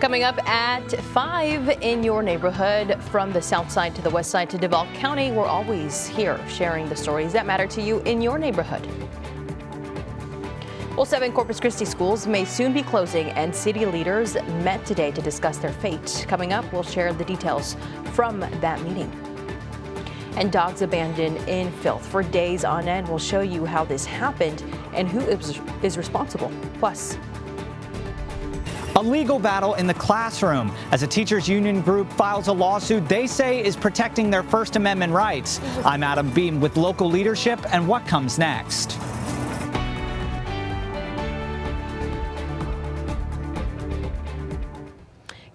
Coming up at 5 in your neighborhood, from the south side to the west side to Duval County, we're always here sharing the stories that matter to you in your neighborhood. Well, 7 Corpus Christi schools may soon be closing, and city leaders met today to discuss their fate. Coming up, we'll share the details from that meeting. And dogs abandoned in filth for days on end. We'll show you how this happened and who is responsible. Plus, a legal battle in the classroom as a teachers union group files a lawsuit they say is protecting their First Amendment rights. I'm Adam Beam with local leadership and what comes next.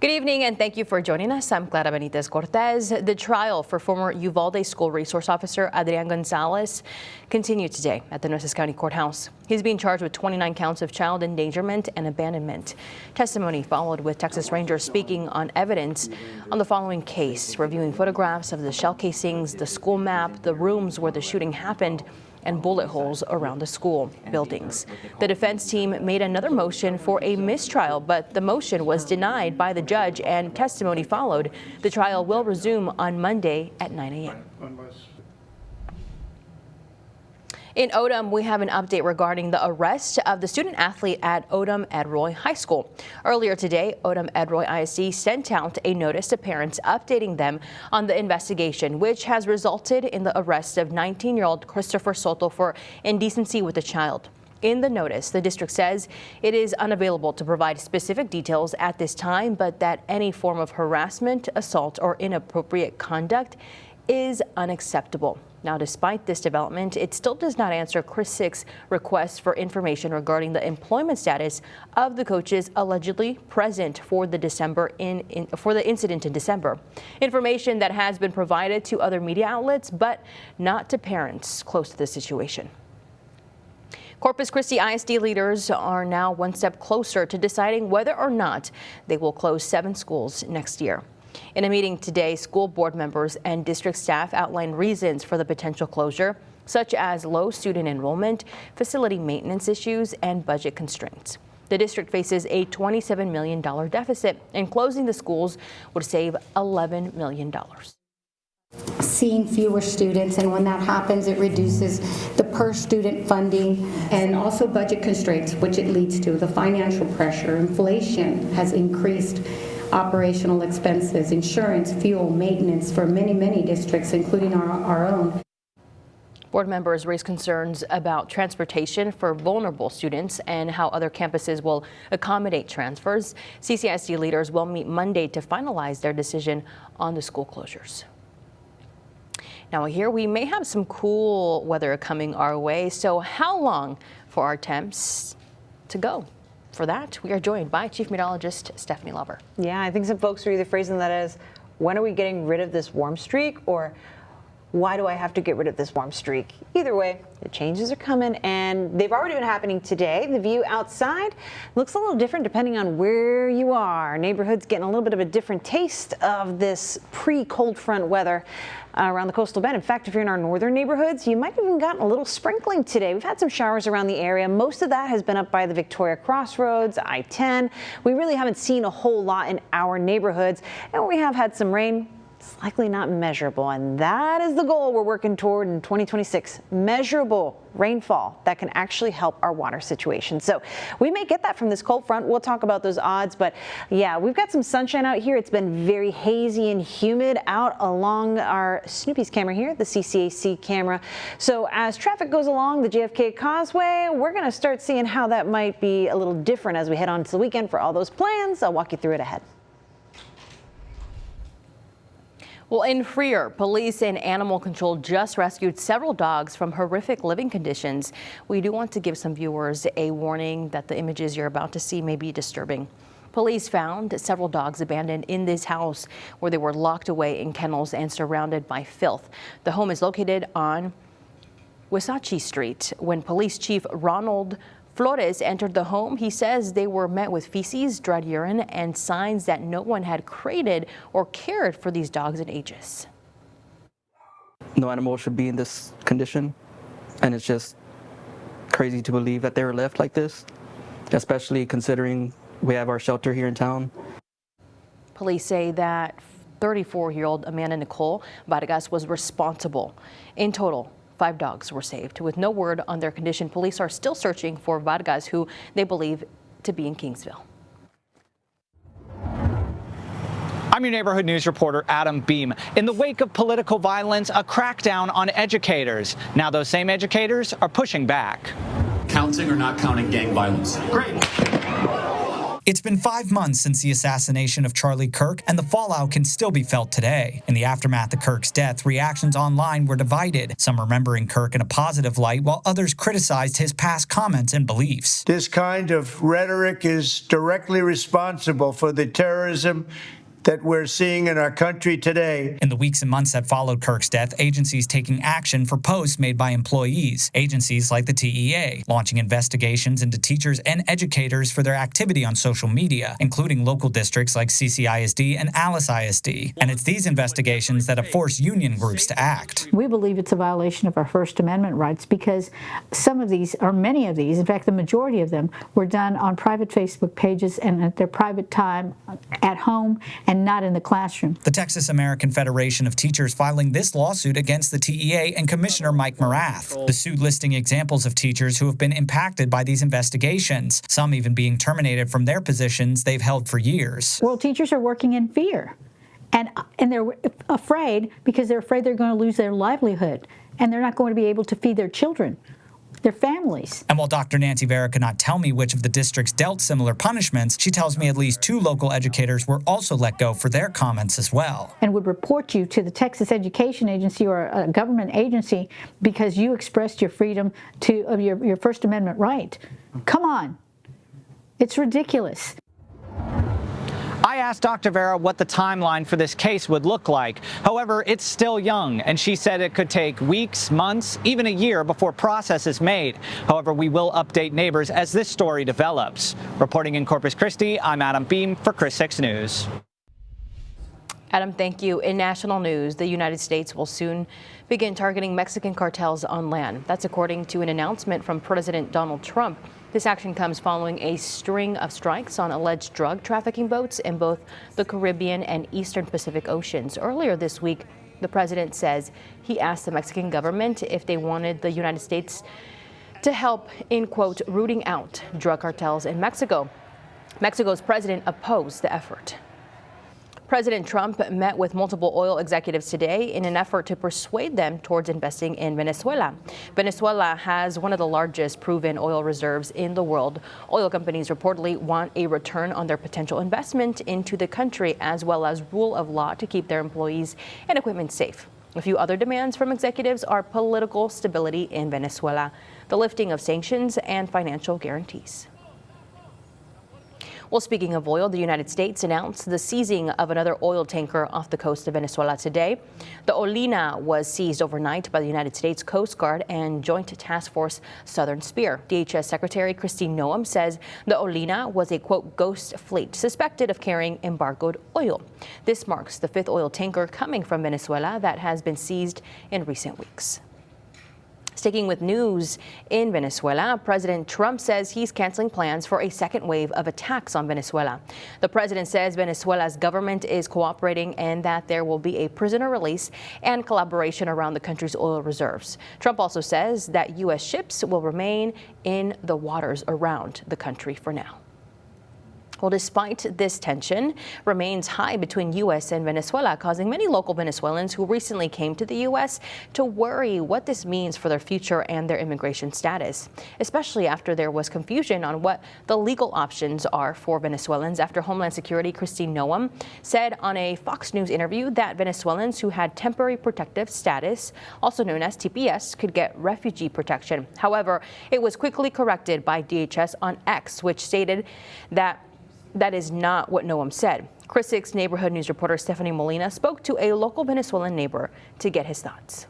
Good evening and thank you for joining us. I'm Clara Benitez Cortez. The trial for former Uvalde School Resource Officer Adrian Gonzalez continued today at the Nueces County Courthouse. He's being charged with 29 counts of child endangerment and abandonment. Testimony followed with Texas Rangers speaking on evidence on the following case, reviewing photographs of the shell casings, the school map, the rooms where the shooting happened, and bullet holes around the school buildings. The defense team made another motion for a mistrial, but the motion was denied by the judge and testimony followed. The trial will resume on Monday at 9 a.m. In Odom, we have an update regarding the arrest of the student athlete at Odom Ed Roy High School. Earlier today, Odom Ed Roy ISD sent out a notice to parents updating them on the investigation, which has resulted in the arrest of 19-year-old Christopher Soto for indecency with a child. In the notice, the district says it is unavailable to provide specific details at this time, but that any form of harassment, assault, or inappropriate conduct is unacceptable. Now, despite this development, it still does not answer Chris Sick's request for information regarding the employment status of the coaches allegedly present for the incident in December. Information that has been provided to other media outlets, but not to parents close to the situation. Corpus Christi ISD leaders are now one step closer to deciding whether or not they will close 7 schools next year. In a meeting today, school board members and district staff outlined reasons for the potential closure, such as low student enrollment, facility maintenance issues, and budget constraints. The district faces a $27 million deficit, and closing the schools would save $11 million. Seeing fewer students, and when that happens, it reduces the per student funding and also budget constraints, which it leads to. The financial pressure, inflation has increased operational expenses, insurance, fuel, maintenance for many, many districts, including our own. Board members raised concerns about transportation for vulnerable students and how other campuses will accommodate transfers. CCISD leaders will meet Monday to finalize their decision on the school closures. Now here we may have some cool weather coming our way, so how long for our temps to go? For that, we are joined by Chief Meteorologist Stephanie Lover. Yeah, I think some folks are either phrasing that as, when are we getting rid of this warm streak, or why do I have to get rid of this warm streak? Either way, the changes are coming, and they've already been happening today. The view outside looks a little different depending on where you are. Neighborhoods getting a little bit of a different taste of this pre-cold front weather around the coastal bend. In fact, if you're in our northern neighborhoods, you might have even gotten a little sprinkling today. We've had some showers around the area. Most of that has been up by the Victoria Crossroads, I-10. We really haven't seen a whole lot in our neighborhoods, and we have had some rain. It's likely not measurable, and that is the goal we're working toward in 2026. Measurable rainfall that can actually help our water situation. So we may get that from this cold front. We'll talk about those odds, but yeah, we've got some sunshine out here. It's been very hazy and humid out along our Snoopy's camera here, the CCAC camera. So as traffic goes along the JFK Causeway, we're going to start seeing how that might be a little different as we head on to the weekend. For all those plans, I'll walk you through it ahead. Well, in Freer, police and animal control just rescued several dogs from horrific living conditions. We do want to give some viewers a warning that the images you're about to see may be disturbing. Police found several dogs abandoned in this house where they were locked away in kennels and surrounded by filth. The home is located on Wisachi Street. When Police Chief Ronald Flores entered the home, he says they were met with feces, dried urine, and signs that no one had crated or cared for these dogs in ages. No animal should be in this condition, and it's just crazy to believe that they were left like this, especially considering we have our shelter here in town. Police say that 34-year-old Amanda Nicole Vargas was responsible. In total, 5 dogs were saved. With no word on their condition, police are still searching for Vargas, who they believe to be in Kingsville. I'm your neighborhood news reporter, Adam Beam. In the wake of political violence, a crackdown on educators. Now those same educators are pushing back. Counting or not counting gang violence? Great. It's been 5 months since the assassination of Charlie Kirk, and the fallout can still be felt today. In the aftermath of Kirk's death, reactions online were divided, some remembering Kirk in a positive light, while others criticized his past comments and beliefs. This kind of rhetoric is directly responsible for the terrorism that we're seeing in our country today. In the weeks and months that followed Kirk's death, agencies taking action for posts made by employees. Agencies like the TEA, launching investigations into teachers and educators for their activity on social media, including local districts like CCISD and Alice ISD. And it's these investigations that have forced union groups to act. We believe it's a violation of our First Amendment rights because some of these, or many of these, in fact, the majority of them, were done on private Facebook pages and at their private time at home and not in the classroom. The Texas American Federation of Teachers filing this lawsuit against the TEA and Commissioner Mike Morath. The suit listing examples of teachers who have been impacted by these investigations, some even being terminated from their positions they've held for years. Well, teachers are working in fear, and they're afraid because they're afraid they're going to lose their livelihood, and they're not going to be able to feed their children, their families. And while Dr. Nancy Vera could not tell me which of the districts dealt similar punishments, she tells me at least 2 local educators were also let go for their comments as well. And would report you to the Texas Education Agency or a government agency because you expressed your freedom of your First Amendment right. Come on. It's ridiculous. I asked Dr. Vera what the timeline for this case would look like. However, it's still young, and she said it could take weeks, months, even a year before process is made. However, we will update neighbors as this story develops. Reporting in Corpus Christi, I'm Adam Beam for Chris 6 News. Adam, thank you. In national news, the United States will soon begin targeting Mexican cartels on land. That's according to an announcement from President Donald Trump. This action comes following a string of strikes on alleged drug trafficking boats in both the Caribbean and Eastern Pacific Oceans. Earlier this week, the president says he asked the Mexican government if they wanted the United States to help in, quote, rooting out drug cartels in Mexico. Mexico's president opposed the effort. President Trump met with multiple oil executives today in an effort to persuade them towards investing in Venezuela. Venezuela has one of the largest proven oil reserves in the world. Oil companies reportedly want a return on their potential investment into the country, as well as rule of law to keep their employees and equipment safe. A few other demands from executives are political stability in Venezuela, the lifting of sanctions, and financial guarantees. Well, speaking of oil, the United States announced the seizing of another oil tanker off the coast of Venezuela today. The Olina was seized overnight by the United States Coast Guard and Joint Task Force Southern Spear. DHS Secretary Christine Noem says the Olina was a, quote, ghost fleet suspected of carrying embargoed oil. This marks the 5th oil tanker coming from Venezuela that has been seized in recent weeks. Sticking with news in Venezuela, President Trump says he's canceling plans for a second wave of attacks on Venezuela. The president says Venezuela's government is cooperating and that there will be a prisoner release and collaboration around the country's oil reserves. Trump also says that U.S. ships will remain in the waters around the country for now. Well, despite this tension remains high between U.S. and Venezuela, causing many local Venezuelans who recently came to the U.S. to worry what this means for their future and their immigration status, especially after there was confusion on what the legal options are for Venezuelans after Homeland Security Christine Noem said on a Fox News interview that Venezuelans who had temporary protective status, also known as TPS, could get refugee protection. However, it was quickly corrected by DHS on X, which stated that is not what Noem said. Chris 6 neighborhood news reporter Stephanie Molina spoke to a local Venezuelan neighbor to get his thoughts.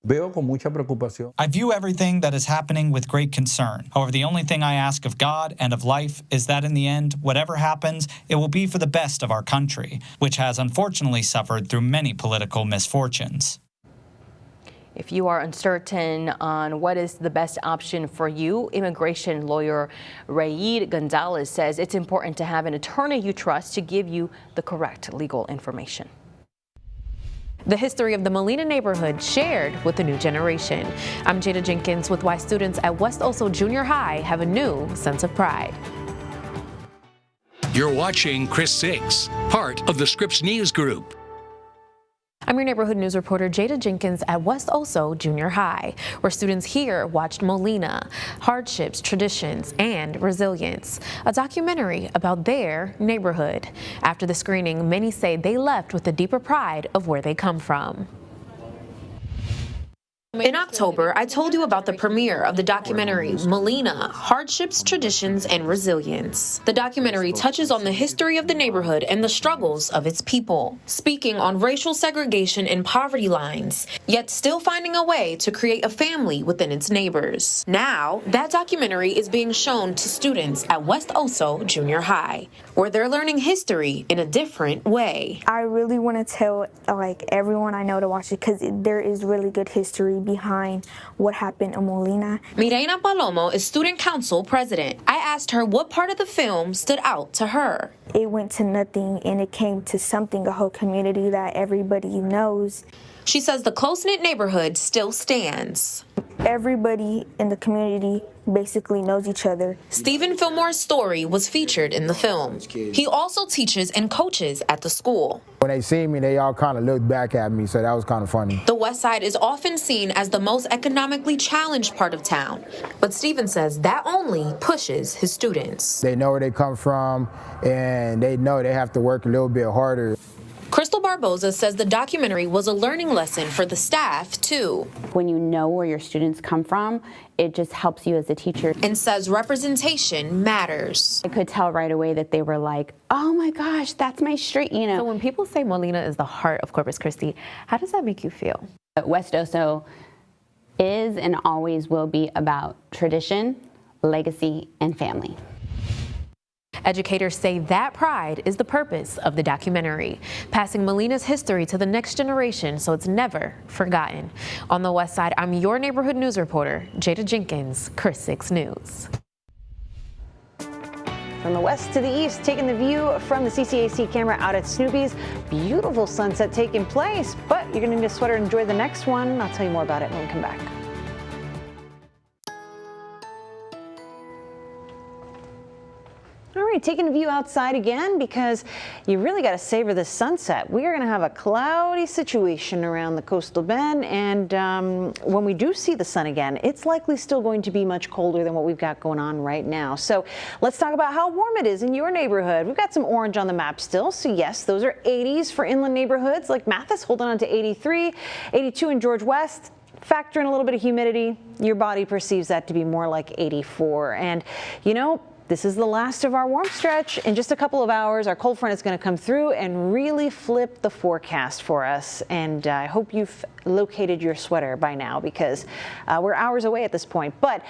I view everything that is happening with great concern. However, the only thing I ask of God and of life is that in the end, whatever happens, it will be for the best of our country, which has unfortunately suffered through many political misfortunes. If you are uncertain on what is the best option for you, immigration lawyer Raid Gonzalez says it's important to have an attorney you trust to give you the correct legal information. The history of the Molina neighborhood shared with the new generation. I'm Jada Jenkins with why students at West Oso Junior High have a new sense of pride. You're watching Chris 6, part of the Scripps News Group. I'm your neighborhood news reporter Jada Jenkins at West Oso Junior High, where students here watched Molina, hardships, traditions, and resilience, a documentary about their neighborhood. After the screening, many say they left with a deeper pride of where they come from. In October, I told you about the premiere of the documentary Molina, Hardships, Traditions, and Resilience. The documentary touches on the history of the neighborhood and the struggles of its people, speaking on racial segregation and poverty lines, yet still finding a way to create a family within its neighbors. Now, that documentary is being shown to students at West Oso Junior High, where they're learning history in a different way. I really want to tell everyone I know to watch it because there is really good history behind what happened in Molina. Mireina Palomo is student council president. I asked her what part of the film stood out to her. It went to nothing and it came to something, a whole community that everybody knows. She says the close-knit neighborhood still stands. Everybody in the community basically knows each other. Stephen Fillmore's story was featured in the film. He also teaches and coaches at the school. When they see me, they all kind of looked back at me, so that was kind of funny. The West Side is often seen as the most economically challenged part of town, but Stephen says that only pushes his students. They know where they come from, and they know they have to work a little bit harder. Crystal Barboza says the documentary was a learning lesson for the staff, too. When you know where your students come from, it just helps you as a teacher. And says representation matters. I could tell right away that they were like, oh my gosh, that's my street, you know. So when people say Molina is the heart of Corpus Christi, how does that make you feel? West Oso is and always will be about tradition, legacy, and family. Educators say that pride is the purpose of the documentary, passing Molina's history to the next generation so it's never forgotten. On the West Side, I'm your neighborhood news reporter, Jada Jenkins, Chris 6 News. From the west to the east, taking the view from the CCAC camera out at Snoopy's. Beautiful sunset taking place, but you're going to need a sweater to enjoy the next one. I'll tell you more about it when we come back. All right, taking a view outside again because you really got to savor the sunset. We are going to have a cloudy situation around the coastal bend, and when we do see the sun again, it's likely still going to be much colder than what we've got going on right now. So let's talk about how warm it is in your neighborhood. We've got some orange on the map still, so yes, those are 80s for inland neighborhoods like Mathis, holding on to 83, 82 in George West. Factor in a little bit of humidity, your body perceives that to be more like 84. And you know, this is the last of our warm stretch. In just a couple of hours, our cold front is going to come through and really flip the forecast for us. And I hope you've located your sweater by now because we're hours away at this point. But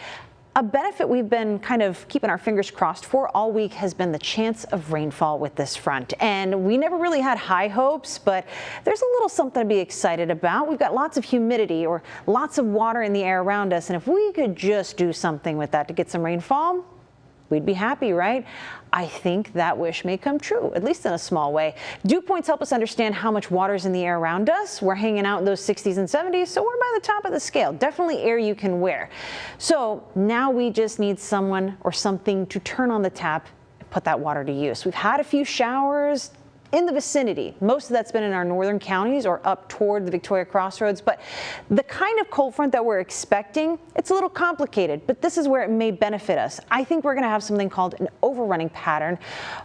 a benefit we've been kind of keeping our fingers crossed for all week has been the chance of rainfall with this front. And we never really had high hopes, but there's a little something to be excited about. We've got lots of humidity or lots of water in the air around us. And if we could just do something with that to get some rainfall, we'd be happy, right? I think that wish may come true, at least in a small way. Dew points help us understand how much water's in the air around us. We're hanging out in those 60s and 70s, so we're by the top of the scale. Definitely air you can wear. So now we just need someone or something to turn on the tap and put that water to use. We've had a few showers in the vicinity. Most of that's been in our northern counties or up toward the Victoria Crossroads, but the kind of cold front that we're expecting, it's a little complicated, but this is where it may benefit us. I think we're going to have something called an overrunning pattern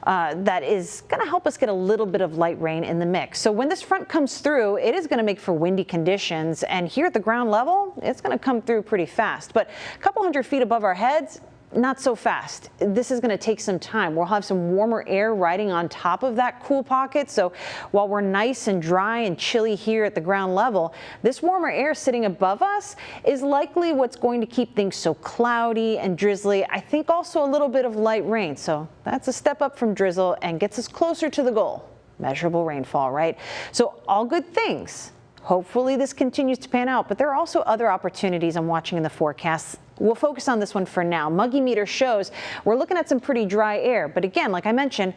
that is going to help us get a little bit of light rain in the mix. So when this front comes through, it is going to make for windy conditions, and here at the ground level, it's going to come through pretty fast, but a couple hundred feet above our heads, not so fast. This is going to take some time. We'll have some warmer air riding on top of that cool pocket. So while we're nice and dry and chilly here at the ground level, this warmer air sitting above us is likely what's going to keep things so cloudy and drizzly. I think also a little bit of light rain. So that's a step up from drizzle and gets us closer to the goal. Measurable rainfall, right? So all good things Hopefully this continues to pan out, but there are also other opportunities I'm watching in the forecast. We'll focus on this one for now. Muggy meter shows we're looking at some pretty dry air, but again, like I mentioned,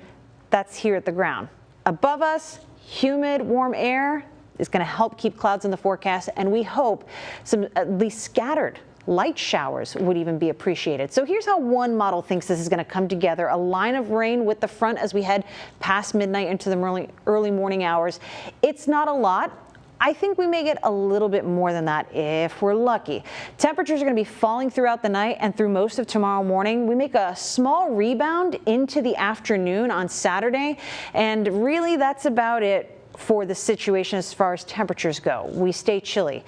that's here at the ground. Above us, humid, warm air is going to help keep clouds in the forecast, and we hope some at least scattered light showers would even be appreciated. So here's how one model thinks this is going to come together. A line of rain with the front as we head past midnight into the early morning hours. It's not a lot. I think we may get a little bit more than that if we're lucky. Temperatures are going to be falling throughout the night and through most of tomorrow morning. We make a small rebound into the afternoon on Saturday, and really that's about it for the situation as far as temperatures go. We stay chilly.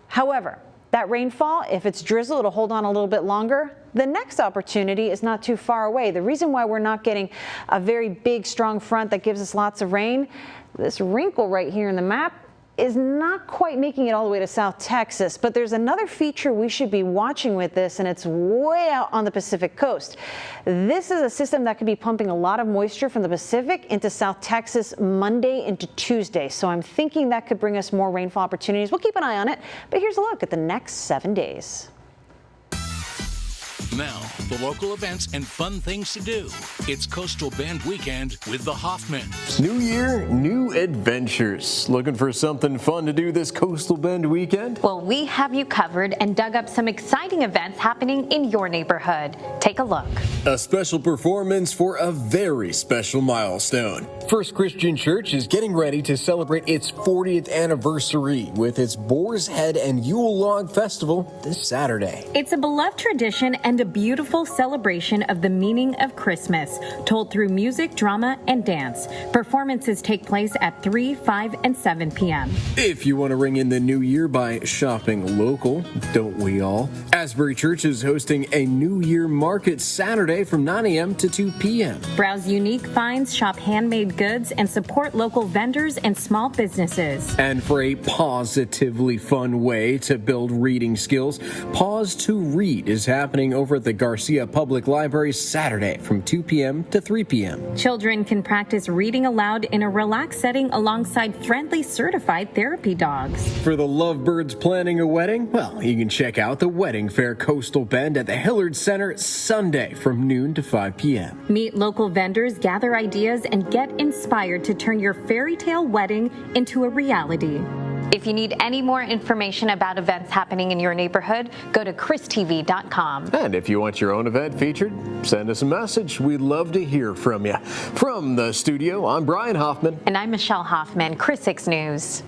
However, that rainfall, if it's drizzle, it'll hold on a little bit longer. The next opportunity is not too far away. The reason why we're not getting a very big, strong front that gives us lots of rain, this wrinkle right here in the map is not quite making it all the way to South Texas, but there's another feature we should be watching with this, and it's way out on the Pacific coast. This is a system that could be pumping a lot of moisture from the Pacific into South Texas Monday into Tuesday, so I'm thinking that could bring us more rainfall opportunities. We'll keep an eye on it, but here's a look at the next 7 days. Now, the local events and fun things to do. It's Coastal Bend Weekend with the Hoffmans. New year, new adventures. Looking for something fun to do this Coastal Bend weekend? Well, we have you covered and dug up some exciting events happening in your neighborhood. Take a look. A special performance for a very special milestone. First Christian Church is getting ready to celebrate its 40th anniversary with its Boar's Head and Yule Log Festival this Saturday. It's a beloved tradition and a beautiful celebration of the meaning of Christmas, told through music, drama, and dance. Performances take place at 3, 5, and 7 p.m. If you want to ring in the new year by shopping local, don't we all? Asbury Church is hosting a New Year market Saturday from 9 a.m. to 2 p.m. Browse unique finds, shop handmade goods, and support local vendors and small businesses. And for a positively fun way to build reading skills, Pause to Read is happening over at the Garcia Public Library Saturday from 2 p.m. to 3 p.m. Children can practice reading aloud in a relaxed setting alongside friendly certified therapy dogs. For the lovebirds planning a wedding, well, you can check out the Wedding Fair Coastal Bend at the Hillard Center Sunday from noon to 5 p.m. Meet local vendors, gather ideas, and get inspired to turn your fairy tale wedding into a reality. If you need any more information about events happening in your neighborhood, go to christv.com. And if you want your own event featured, send us a message. We'd love to hear from you. From the studio, I'm Brian Hoffman. And I'm Michelle Hoffman, Chris 6 News.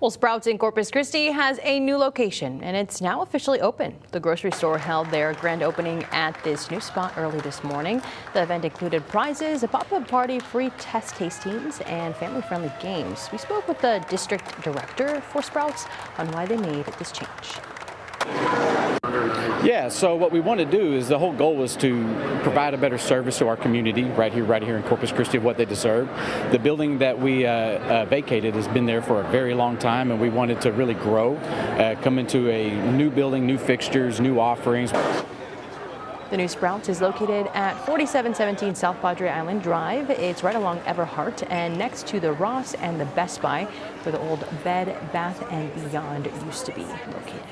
Well, Sprouts in Corpus Christi has a new location, and it's now officially open. The grocery store held their grand opening at this new spot early this morning. The event included prizes, a pop-up party, free test tastings, and family-friendly games. We spoke with the district director for Sprouts on why they made this change. Yeah, so what we want to do is the whole goal was to provide a better service to our community right here in Corpus Christi of what they deserve. The building that we vacated has been there for a very long time, and we wanted to really grow, come into a new building, new fixtures, new offerings. The new Sprouts is located at 4717 South Padre Island Drive. It's right along Everhart and next to the Ross and the Best Buy, where the old Bed Bath & Beyond used to be located.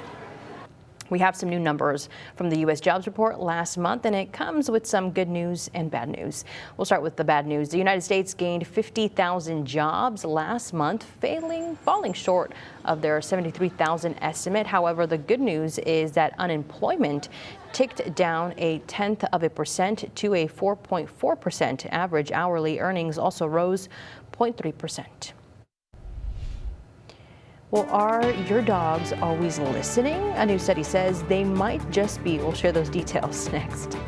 We have some new numbers from the U.S. jobs report last month, and it comes with some good news and bad news. We'll start with the bad news. The United States gained 50,000 jobs last month, falling short of their 73,000 estimate. However, the good news is that unemployment ticked down 0.1% to a 4.4%. Average hourly earnings also rose 0.3%. Well, are your dogs always listening? A new study says they might just be. We'll share those details next.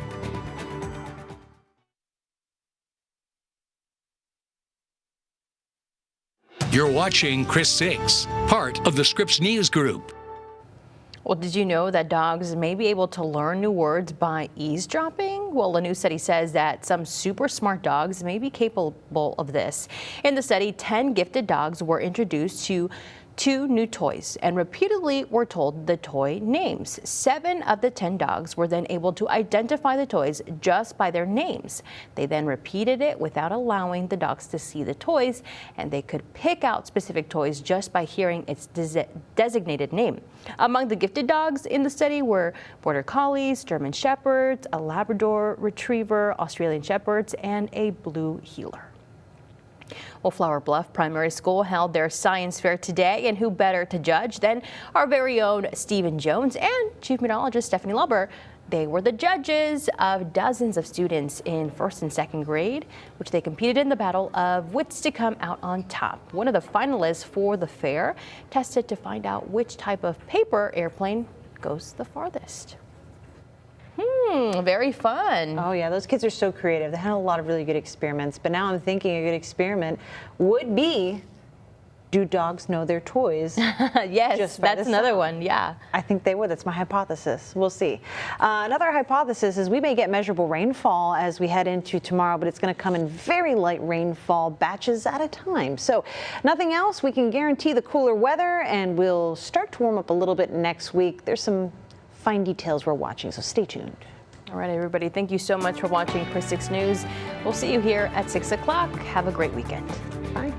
You're watching Chris 6, part of the Scripps News Group. Well, did you know that dogs may be able to learn new words by eavesdropping? Well, a new study says that some super smart dogs may be capable of this. In the study, 10 gifted dogs were introduced to 2 new toys and repeatedly were told the toy names. 7 of the 10 dogs were then able to identify the toys just by their names. They then repeated it without allowing the dogs to see the toys, and they could pick out specific toys just by hearing its designated name. Among the gifted dogs in the study were Border Collies, German Shepherds, a Labrador Retriever, Australian Shepherds, and a Blue Heeler. Well, Flower Bluff Primary School held their science fair today, and who better to judge than our very own Stephen Jones and Chief Meteorologist Stephanie Luber. They were the judges of dozens of students in 1st and 2nd grade, which they competed in the battle of wits to come out on top. One of the finalists for the fair tested to find out which type of paper airplane goes the farthest. Very fun. Oh yeah, those kids are so creative. They had a lot of really good experiments, but now I'm thinking a good experiment would be, do dogs know their toys? Yes, that's another one, yeah. I think they would. That's my hypothesis. We'll see. Another hypothesis is we may get measurable rainfall as we head into tomorrow, but it's going to come in very light rainfall batches at a time. So nothing else. We can guarantee the cooler weather, and we'll start to warm up a little bit next week. There's some fine details we're watching, so stay tuned. All right, everybody, thank you so much for watching KRIS 6 News. We'll see you here at 6 o'clock. Have a great weekend. Bye.